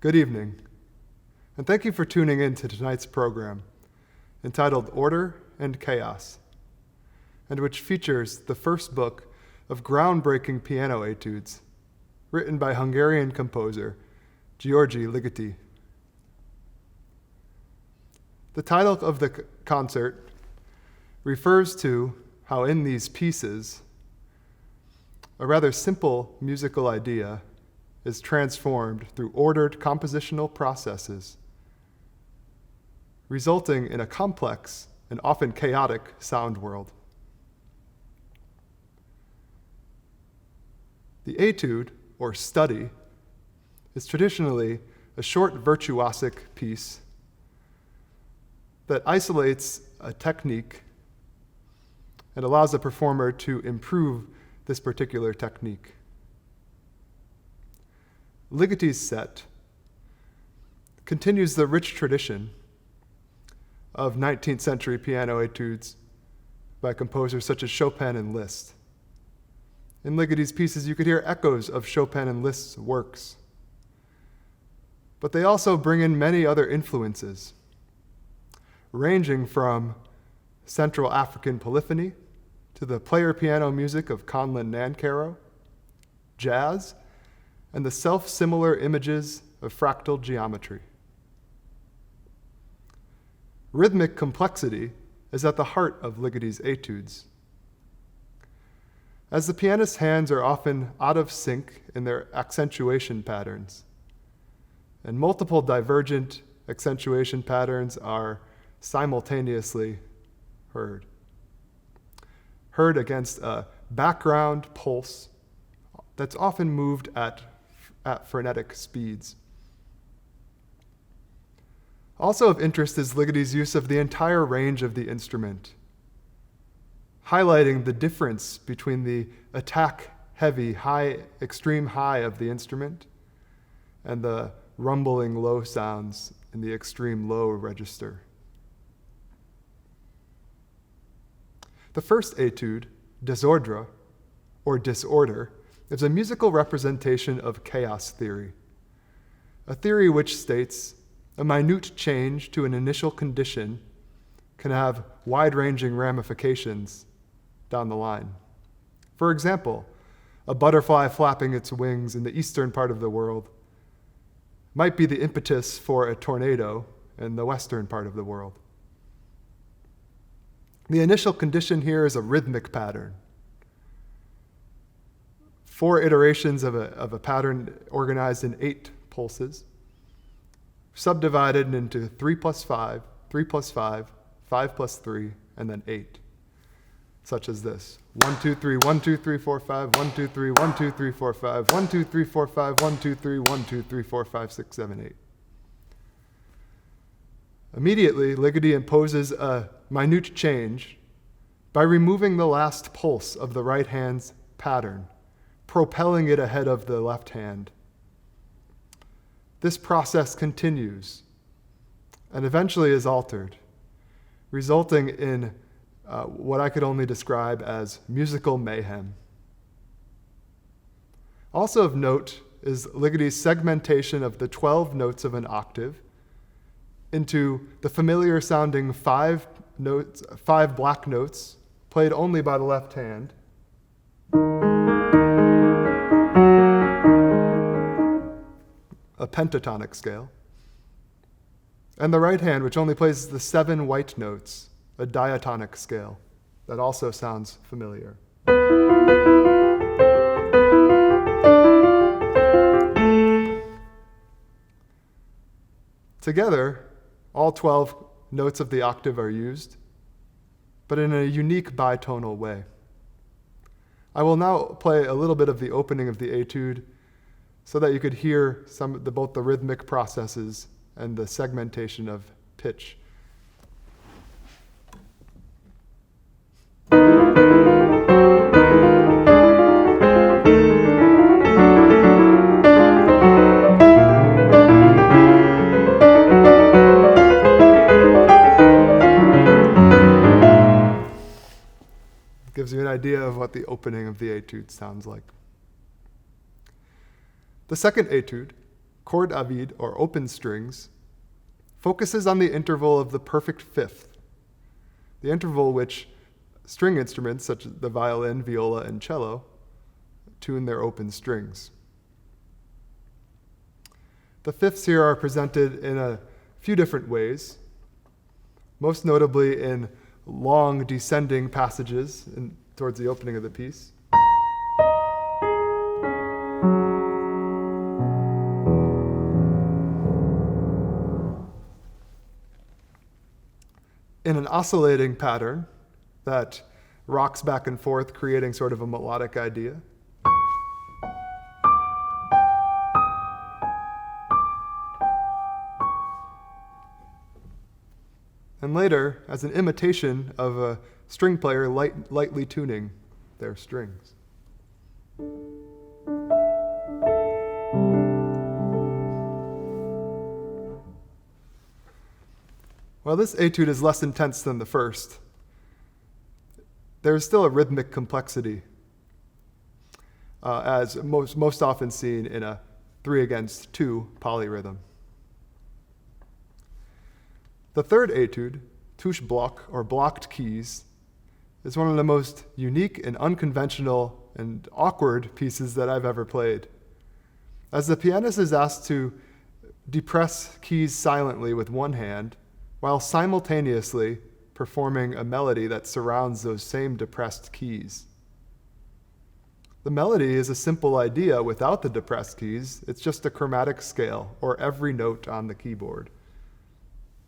Good evening, and thank you for tuning in to tonight's program, entitled Order and Chaos, and which features the first book of groundbreaking piano études written by Hungarian composer György Ligeti. The title of the concert refers to how in these pieces, a rather simple musical idea is transformed through ordered compositional processes, resulting in a complex and often chaotic sound world. The étude, or study, is traditionally a short virtuosic piece that isolates a technique and allows the performer to improve this particular technique. Ligeti's set continues the rich tradition of 19th century piano études by composers such as Chopin and Liszt. In Ligeti's pieces, you could hear echoes of Chopin and Liszt's works, but they also bring in many other influences, ranging from Central African polyphony to the player piano music of Conlon Nancarrow, jazz, and the self-similar images of fractal geometry. Rhythmic complexity is at the heart of Ligeti's études. As the pianist's hands are often out of sync in their accentuation patterns, and multiple divergent accentuation patterns are simultaneously heard against a background pulse that's often moved at frenetic speeds. Also of interest is Ligeti's use of the entire range of the instrument, highlighting the difference between the attack-heavy, extreme high of the instrument and the rumbling low sounds in the extreme low register. The first étude, Désordre, or Disorder, is a musical representation of chaos theory, a theory which states a minute change to an initial condition can have wide-ranging ramifications down the line. For example, a butterfly flapping its wings in the eastern part of the world might be the impetus for a tornado in the western part of the world. The initial condition here is a rhythmic pattern. 4 iterations of a pattern organized in 8 pulses, subdivided into 3 plus 5, 3 plus 5, 5 plus 3, and then 8, such as this. 1, 2, 3, 1, 2, 3, 4, 5, 1, 2, 3, 1, 2, 3, 4, 5, 1, 2, 3, 4, 5, 1, 2, 3, 1, 2, 3, 4, 5, 6, 7, 8. Immediately, Ligeti imposes a minute change by removing the last pulse of the right hand's pattern, propelling it ahead of the left hand. This process continues and eventually is altered, resulting in what I could only describe as musical mayhem. Also of note is Ligeti's segmentation of the 12 notes of an octave into the familiar sounding 5 black notes played only by the left hand, a pentatonic scale, and the right hand, which only plays the 7 white notes, a diatonic scale that also sounds familiar. Together, all 12 notes of the octave are used, but in a unique bitonal way. I will now play a little bit of the opening of the étude so that you could hear both the rhythmic processes and the segmentation of pitch. Gives you an idea of what the opening of the étude sounds like. The second étude, chord avid, or open strings, focuses on the interval of the perfect fifth, the interval which string instruments such as the violin, viola, and cello tune their open strings. The fifths here are presented in a few different ways, most notably in long descending passages towards the opening of the piece. In an oscillating pattern that rocks back and forth, creating sort of a melodic idea. And later, as an imitation of a string player lightly tuning their strings. While this etude is less intense than the first, there is still a rhythmic complexity, as most often seen in a 3-against-2 polyrhythm. The third etude, touche bloc, or blocked keys, is one of the most unique and unconventional and awkward pieces that I've ever played. As the pianist is asked to depress keys silently with one hand, while simultaneously performing a melody that surrounds those same depressed keys. The melody is a simple idea without the depressed keys. It's just a chromatic scale, or every note on the keyboard,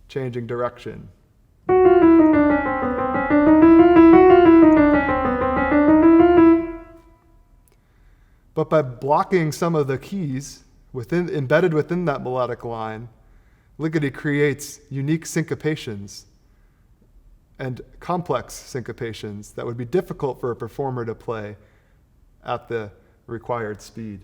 changing direction. But by blocking some of the keys embedded within that melodic line, Ligeti creates unique syncopations and complex syncopations that would be difficult for a performer to play at the required speed.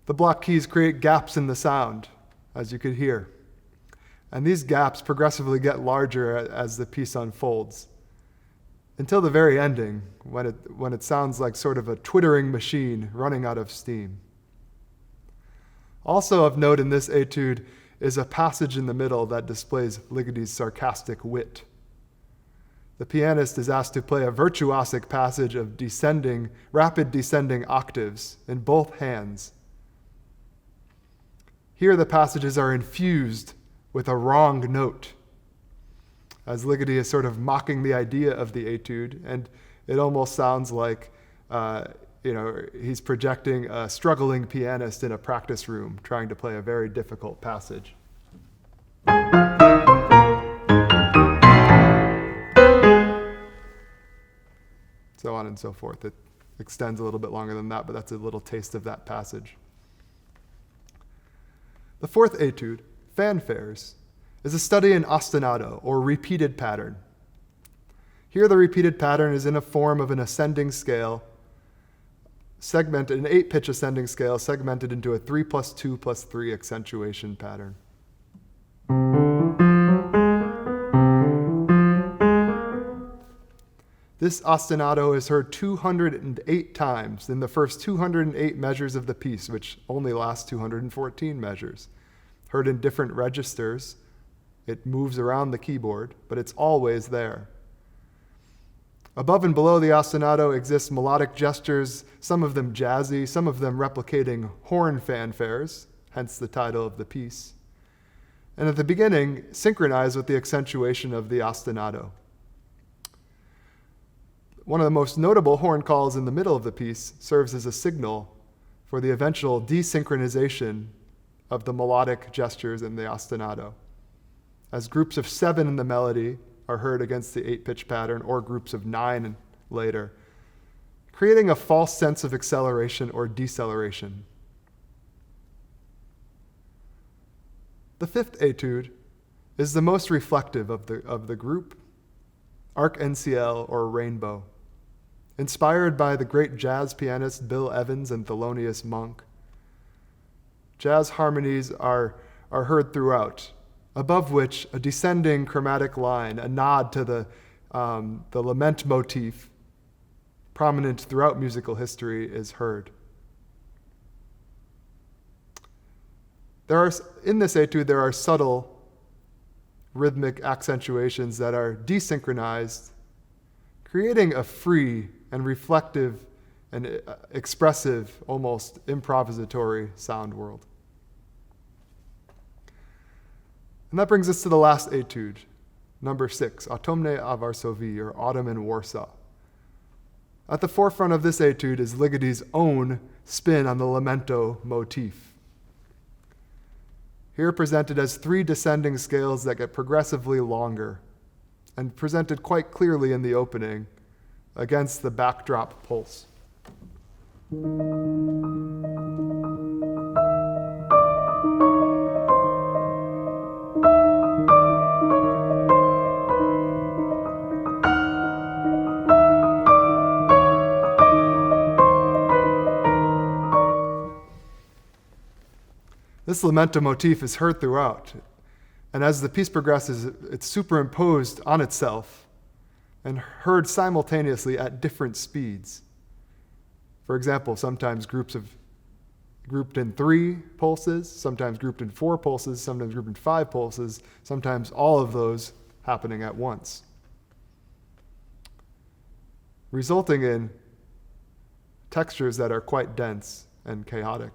The block keys create gaps in the sound, as you could hear. And these gaps progressively get larger as the piece unfolds, until the very ending, when it sounds like sort of a twittering machine running out of steam. Also of note in this etude is a passage in the middle that displays Ligeti's sarcastic wit. The pianist is asked to play a virtuosic passage of rapid descending octaves in both hands. Here the passages are infused with a wrong note, as Ligeti is sort of mocking the idea of the etude, and it almost sounds like he's projecting a struggling pianist in a practice room trying to play a very difficult passage. So on and so forth. It extends a little bit longer than that, but that's a little taste of that passage. The fourth etude, fanfares, is a study in ostinato, or repeated pattern. Here the repeated pattern is in a form of an ascending scale, an 8-pitch ascending scale segmented into a 3+2+3 accentuation pattern. This ostinato is heard 208 times in the first 208 measures of the piece, which only lasts 214 measures. Heard in different registers. It moves around the keyboard, but it's always there. Above and below the ostinato exist melodic gestures, some of them jazzy, some of them replicating horn fanfares, hence the title of the piece. And at the beginning, synchronize with the accentuation of the ostinato. One of the most notable horn calls in the middle of the piece serves as a signal for the eventual desynchronization of the melodic gestures in the ostinato, as groups of 7 in the melody are heard against the 8-pitch pattern, or groups of 9 later, creating a false sense of acceleration or deceleration. The fifth etude is the most reflective of the group, Arc-en-Ciel, or Rainbow, inspired by the great jazz pianists Bill Evans and Thelonious Monk. Jazz harmonies are heard throughout, above which a descending chromatic line, a nod to the lament motif, prominent throughout musical history, is heard. In this etude, there are subtle rhythmic accentuations that are desynchronized, creating a free and reflective and expressive, almost improvisatory sound world. And that brings us to the last etude, number 6, Autumne a Varsovie, or Autumn in Warsaw. At the forefront of this etude is Ligeti's own spin on the lamento motif. Here presented as 3 descending scales that get progressively longer, and presented quite clearly in the opening against the backdrop pulse. This lamento motif is heard throughout, and as the piece progresses, it's superimposed on itself and heard simultaneously at different speeds. For example, sometimes grouped in 3 pulses, sometimes grouped in 4 pulses, sometimes grouped in 5 pulses, sometimes all of those happening at once, resulting in textures that are quite dense and chaotic.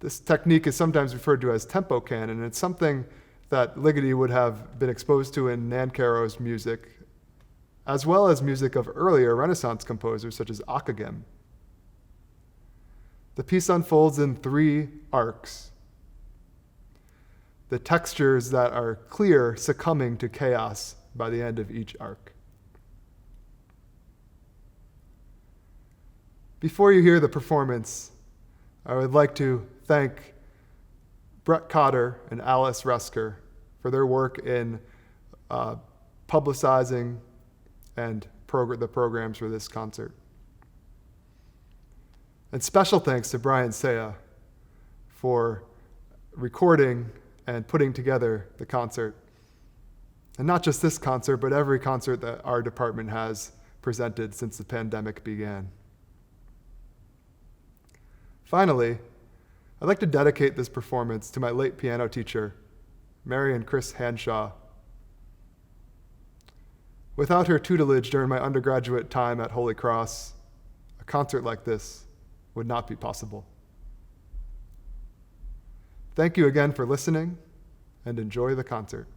This technique is sometimes referred to as tempo canon, and it's something that Ligeti would have been exposed to in Nancarrow's music, as well as music of earlier Renaissance composers such as Ockeghem. The piece unfolds in 3 arcs, the textures that are clear succumbing to chaos by the end of each arc. Before you hear the performance, I would like to thank Brett Cotter and Alice Resker for their work in publicizing and the programs for this concert. And special thanks to Brian Saya for recording and putting together the concert. And not just this concert, but every concert that our department has presented since the pandemic began. Finally, I'd like to dedicate this performance to my late piano teacher, Mary and Chris Hanshaw. Without her tutelage during my undergraduate time at Holy Cross, a concert like this would not be possible. Thank you again for listening, and enjoy the concert.